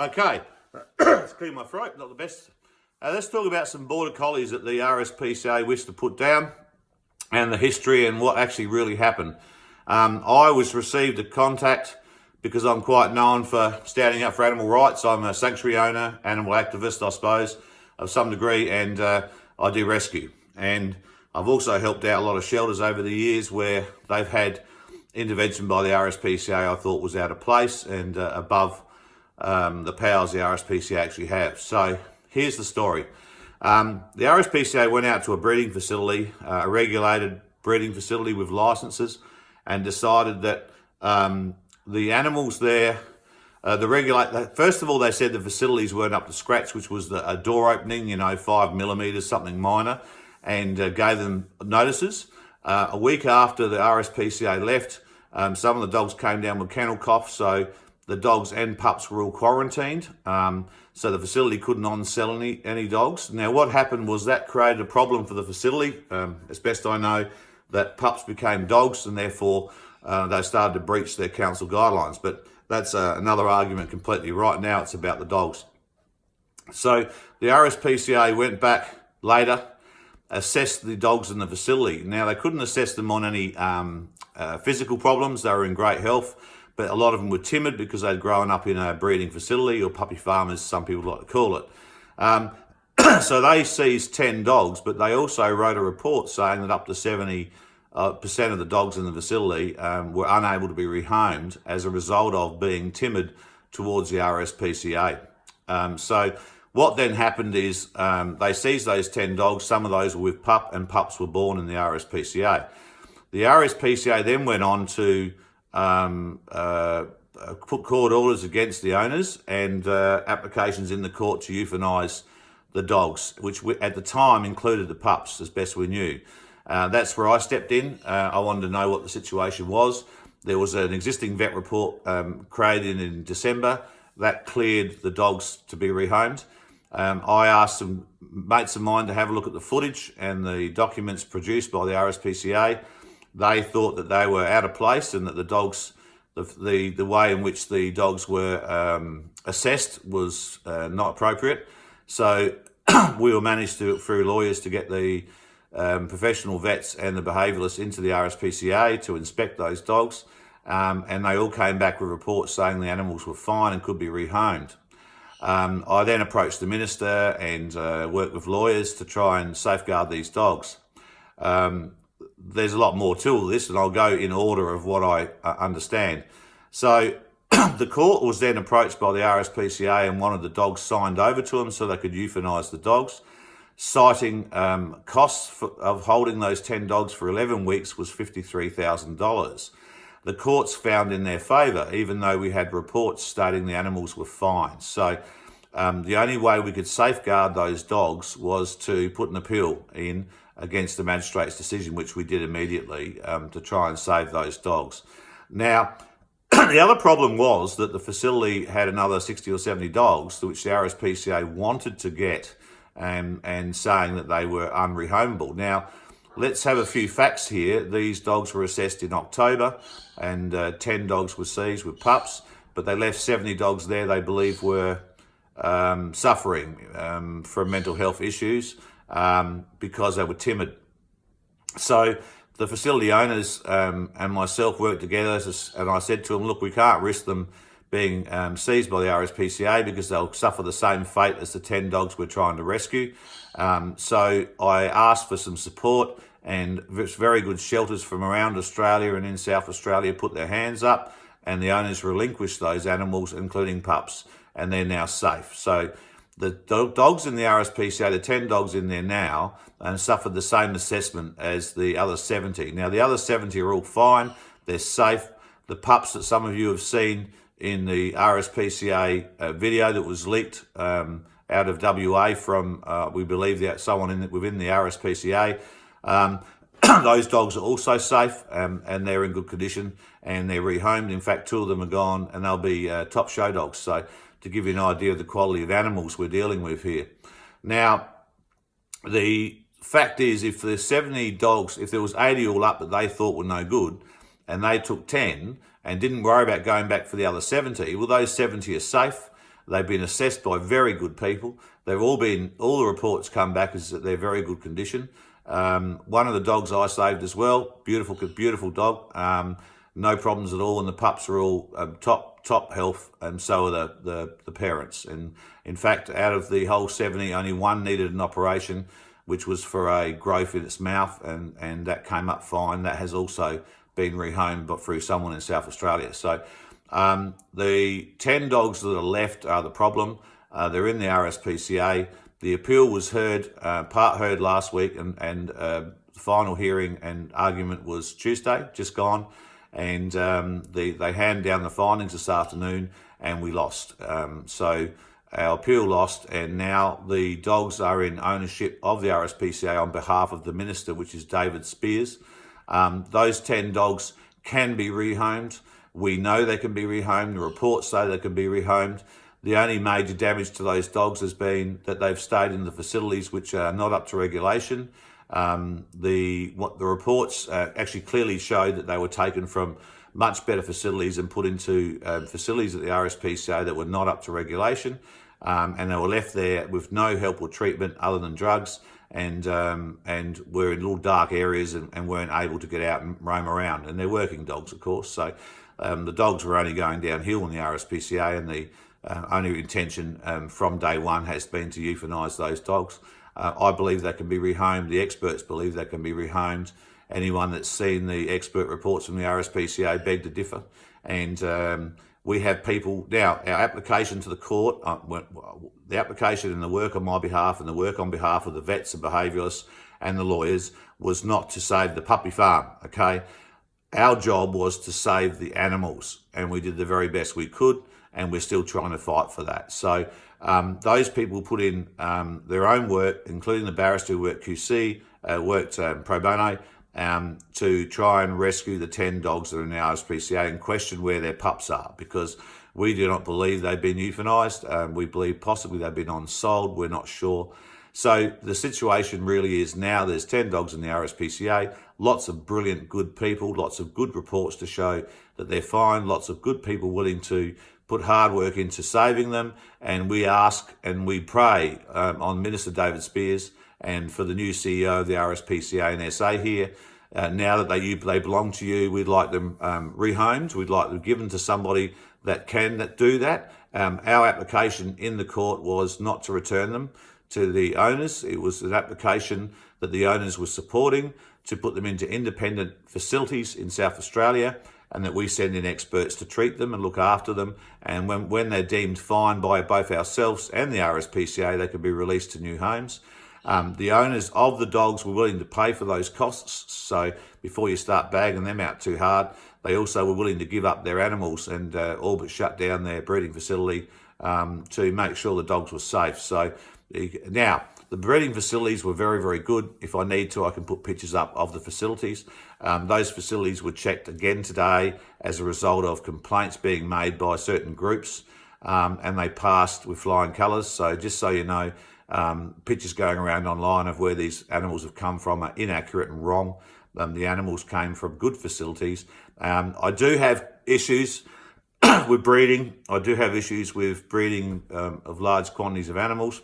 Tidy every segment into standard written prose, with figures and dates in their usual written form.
Okay, let's clear my throat, not the best. Let's talk about some border collies that the RSPCA wished to put down and the history and what actually really happened. I was received a contact because I'm quite known for standing up for animal rights. I'm a sanctuary owner, animal activist, I suppose, of some degree, and I do rescue. And I've also helped out a lot of shelters over the years where they've had intervention by the RSPCA I thought was out of place and above the powers the RSPCA actually have. So here's the story. The RSPCA went out to a breeding facility, a regulated breeding facility with licenses, and decided that the animals there, first of all, they said the facilities weren't up to scratch, which was a door opening, 5 millimeters, something minor, and gave them notices. A week after the RSPCA left, some of the dogs came down with kennel cough, so the dogs and pups were all quarantined. So the facility couldn't on-sell any dogs. Now, what happened was that created a problem for the facility. As best I know, that pups became dogs, and therefore they started to breach their council guidelines. But that's another argument completely. Right now, it's about the dogs. So the RSPCA went back later, assessed the dogs in the facility. Now, they couldn't assess them on any physical problems. They were in great health, but a lot of them were timid because they'd grown up in a breeding facility, or puppy farm, as some people like to call it. So they seized 10 dogs, but they also wrote a report saying that up to 70% of the dogs in the facility were unable to be rehomed as a result of being timid towards the RSPCA. So what then happened is they seized those 10 dogs. Some of those were with pup, and pups were born in the RSPCA. The RSPCA then went on to put court orders against the owners and applications in the court to euthanise the dogs, which at the time included the pups, as best we knew. That's where I stepped in. I wanted to know what the situation was. There was an existing vet report created in December that cleared the dogs to be rehomed. I asked some mates of mine to have a look at the footage and the documents produced by the RSPCA. They thought that they were out of place and that the dogs, the way in which the dogs were assessed was not appropriate. So we were managed to, through lawyers, to get the professional vets and the behaviouralists into the RSPCA to inspect those dogs, and they all came back with reports saying the animals were fine and could be rehomed. I then approached the minister and worked with lawyers to try and safeguard these dogs. There's a lot more to this, and I'll go in order of what I understand. So the court was then approached by the RSPCA and wanted the dogs signed over to them so they could euthanise the dogs, citing costs of holding those 10 dogs for 11 weeks was $53,000. The courts found in their favour, even though we had reports stating the animals were fine. So the only way we could safeguard those dogs was to put an appeal in against the magistrate's decision, which we did immediately to try and save those dogs. Now, the other problem was that the facility had another 60 or 70 dogs, which the RSPCA wanted to get, and saying that they were unrehomable. Now, let's have a few facts here. These dogs were assessed in October, and 10 dogs were seized with pups, but they left 70 dogs there they believe were suffering from mental health issues because they were timid. So the facility owners and myself worked together, and I said to them, look, we can't risk them being seized by the RSPCA because they'll suffer the same fate as the 10 dogs we're trying to rescue. So I asked for some support, and very good shelters from around Australia and in South Australia put their hands up, and the owners relinquished those animals, including pups, and they're now safe. So the dogs in the RSPCA, the 10 dogs in there now, suffered the same assessment as the other 70. Now, the other 70 are all fine. They're safe. The pups that some of you have seen in the RSPCA video that was leaked out of WA from, we believe, someone within the RSPCA, those dogs are also safe, and they're in good condition, and they're rehomed. In fact, 2 of them are gone, and they'll be top show dogs. So to give you an idea of the quality of animals we're dealing with here. Now, the fact is, if there's 70 dogs, if there was 80 all up that they thought were no good, and they took 10 and didn't worry about going back for the other 70, well, those 70 are safe. They've been assessed by very good people. All the reports come back is that they're very good condition. One of the dogs I saved as well, beautiful dog, no problems at all, and the pups are all top health, and so are the parents. And in fact, out of the whole 70, only one needed an operation, which was for a growth in its mouth, and that came up fine. That has also been rehomed but through someone in South Australia. So the 10 dogs that are left are the problem. They're in the RSPCA. The appeal was part heard last week, and the final hearing and argument was Tuesday, just gone. And they handed down the findings this afternoon, and we lost. So our appeal lost, and now the dogs are in ownership of the RSPCA on behalf of the minister, which is David Spears. Those 10 dogs can be rehomed. We know they can be rehomed. The reports say they can be rehomed. The only major damage to those dogs has been that they've stayed in the facilities which are not up to regulation. The reports actually clearly showed that they were taken from much better facilities and put into facilities at the RSPCA that were not up to regulation, and they were left there with no help or treatment other than drugs, and were in little dark areas and weren't able to get out and roam around. And they're working dogs, of course, so the dogs were only going downhill in the RSPCA, and the only intention from day one has been to euthanise those dogs. I believe they can be rehomed. The experts believe they can be rehomed. Anyone that's seen the expert reports from the RSPCA beg to differ. And we have people now. Our application to the court, the application and the work on my behalf and the work on behalf of the vets and behaviourists and the lawyers was not to save the puppy farm. Okay, our job was to save the animals, and we did the very best we could, and we're still trying to fight for that. So those people put in their own work, including the barrister who worked QC, worked pro bono, to try and rescue the 10 dogs that are in the RSPCA and question where their pups are, because we do not believe they've been euthanised. We believe possibly they've been on-sold. We're not sure. So the situation really is now there's 10 dogs in the RSPCA, lots of brilliant, good people, lots of good reports to show that they're fine, lots of good people willing to put hard work into saving them. And we ask and we pray on Minister David Spears and for the new CEO of the RSPCA and SA here, now that they belong to you, we'd like them rehomed. We'd like them given to somebody that can do that. Our application in the court was not to return them to the owners. It was an application that the owners were supporting to put them into independent facilities in South Australia, and that we send in experts to treat them and look after them. And when they're deemed fine by both ourselves and the RSPCA, they can be released to new homes. The owners of the dogs were willing to pay for those costs. So before you start bagging them out too hard, they also were willing to give up their animals and all but shut down their breeding facility to make sure the dogs were safe. So now, the breeding facilities were very, very good. If I need to, I can put pictures up of the facilities. Those facilities were checked again today as a result of complaints being made by certain groups, and they passed with flying colours. So just so you know, pictures going around online of where these animals have come from are inaccurate and wrong. The animals came from good facilities. I do have issues with breeding. I do have issues with breeding of large quantities of animals.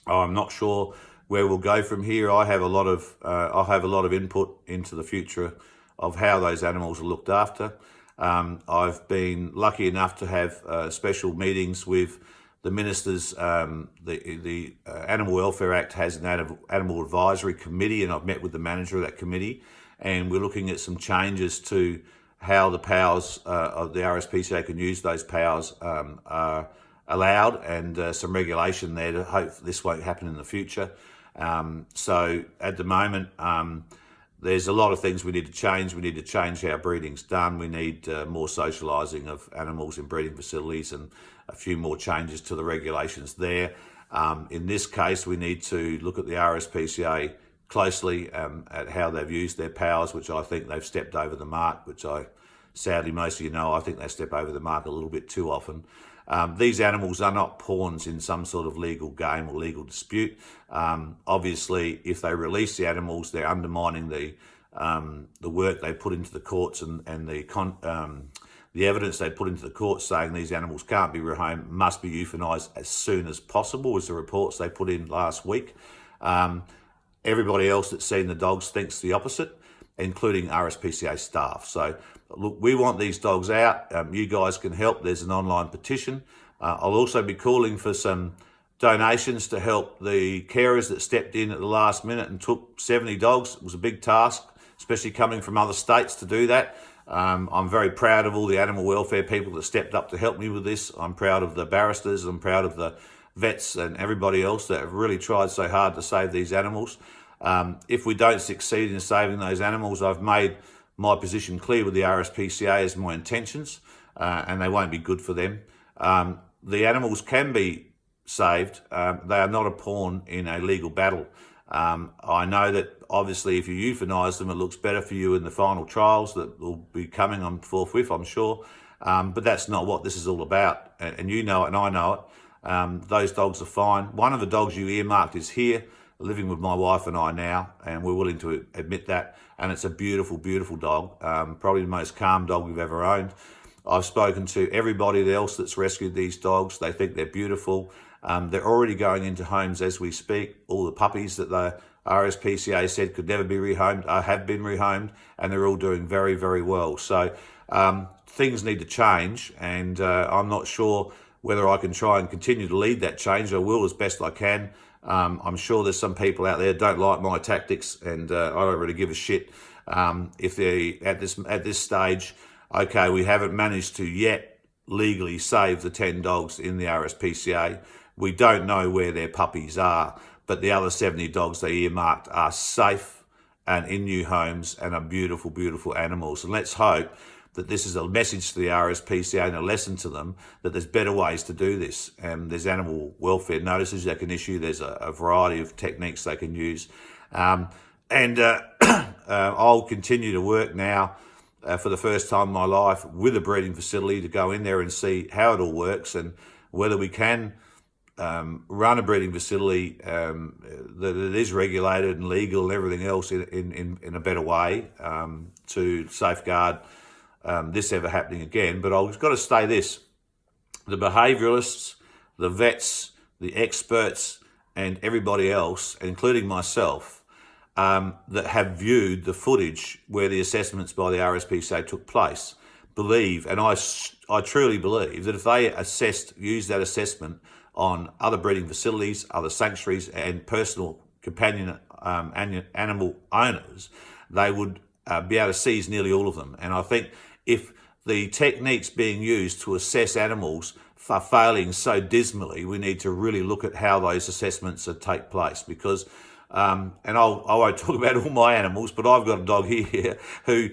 I'm not sure where we'll go from here. I have a lot of input into the future of how those animals are looked after. I've been lucky enough to have special meetings with the ministers. The Animal Welfare Act has an animal advisory committee, and I've met with the manager of that committee, and we're looking at some changes to how the powers of the RSPCA can use those powers are allowed, and some regulation there to hope this won't happen in the future. So at the moment, there's a lot of things we need to change. We need to change how breeding's done. We need more socialising of animals in breeding facilities and a few more changes to the regulations there. In this case, we need to look at the RSPCA closely at how they've used their powers, which I think they've stepped over the mark, which sadly, most of you know, I think they step over the mark a little bit too often. These animals are not pawns in some sort of legal game or legal dispute. Obviously, if they release the animals, they're undermining the work they put into the courts and the the evidence they put into the court saying these animals can't be rehomed, must be euthanised as soon as possible, was the reports they put in last week. Everybody else that's seen the dogs thinks the opposite, including RSPCA staff. So look, we want these dogs out. You guys can help. There's an online petition. I'll also be calling for some donations to help the carers that stepped in at the last minute and took 70 dogs. It was a big task, especially coming from other states to do that. I'm very proud of all the animal welfare people that stepped up to help me with this. I'm proud of the barristers. I'm proud of the vets and everybody else that have really tried so hard to save these animals. If we don't succeed in saving those animals, I've made my position clear with the RSPCA as my intentions, and they won't be good for them. The animals can be saved. They are not a pawn in a legal battle. I know that obviously if you euthanise them, it looks better for you in the final trials that will be coming on forthwith, I'm sure. But that's not what this is all about. And you know it and I know it. Those dogs are fine. One of the dogs you earmarked is here, living with my wife and I now, and we're willing to admit that. And it's a beautiful, beautiful dog. Probably the most calm dog we've ever owned. I've spoken to everybody else that's rescued these dogs. They think they're beautiful. They're already going into homes as we speak. All the puppies that the RSPCA said could never be rehomed have been rehomed, and they're all doing very, very well. So things need to change, and I'm not sure whether I can try and continue to lead that change. I will as best I can. I'm sure there's some people out there that don't like my tactics, and I don't really give a shit if they at this stage. Okay, we haven't managed to yet legally save the 10 dogs in the RSPCA. We don't know where their puppies are, but the other 70 dogs they earmarked are safe and in new homes and are beautiful, beautiful animals. And let's hope that this is a message to the RSPCA and a lesson to them that there's better ways to do this. And there's animal welfare notices they can issue. There's a variety of techniques they can use. I'll continue to work now for the first time in my life with a breeding facility to go in there and see how it all works and whether we can run a breeding facility that it is regulated and legal and everything else in a better way to safeguard this ever happening again. But I've got to say this: the behaviouralists, the vets, the experts, and everybody else, including myself, that have viewed the footage where the assessments by the RSPCA took place, believe, and I truly believe, that if they used that assessment on other breeding facilities, other sanctuaries, and personal companion animal owners, they would be able to seize nearly all of them. And I think if the techniques being used to assess animals are failing so dismally, we need to really look at how those assessments take place, because and I won't talk about all my animals, but I've got a dog here who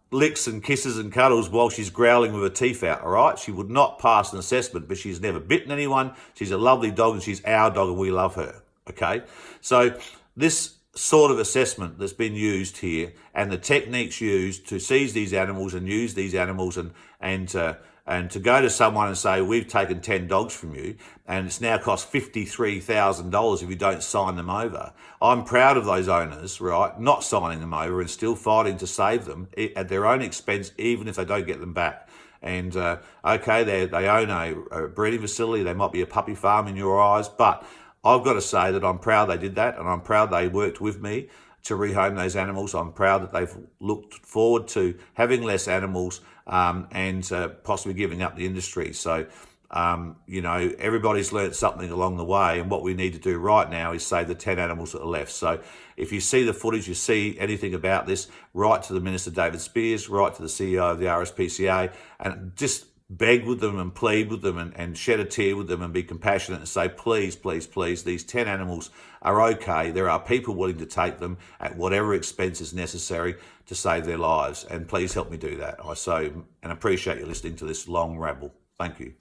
licks and kisses and cuddles while she's growling with her teeth out, all right? She would not pass an assessment, but she's never bitten anyone. She's a lovely dog, and she's our dog, and we love her, okay? So this sort of assessment that's been used here and the techniques used to seize these animals and use these animals and to go to someone and say, we've taken 10 dogs from you and it's now cost $53,000 if you don't sign them over. I'm proud of those owners, right, not signing them over and still fighting to save them at their own expense, even if they don't get them back. And okay, they own a breeding facility, they might be a puppy farm in your eyes, but I've got to say that I'm proud they did that, and I'm proud they worked with me to rehome those animals. I'm proud that they've looked forward to having less animals and possibly giving up the industry. So, everybody's learnt something along the way, and what we need to do right now is save the 10 animals that are left. So if you see the footage, you see anything about this, write to the Minister David Spears, write to the CEO of the RSPCA, and just beg with them and plead with them and shed a tear with them and be compassionate and say, please, please, please, these 10 animals are okay. There are people willing to take them at whatever expense is necessary to save their lives. And please help me do that. I so and appreciate you listening to this long ramble. Thank you.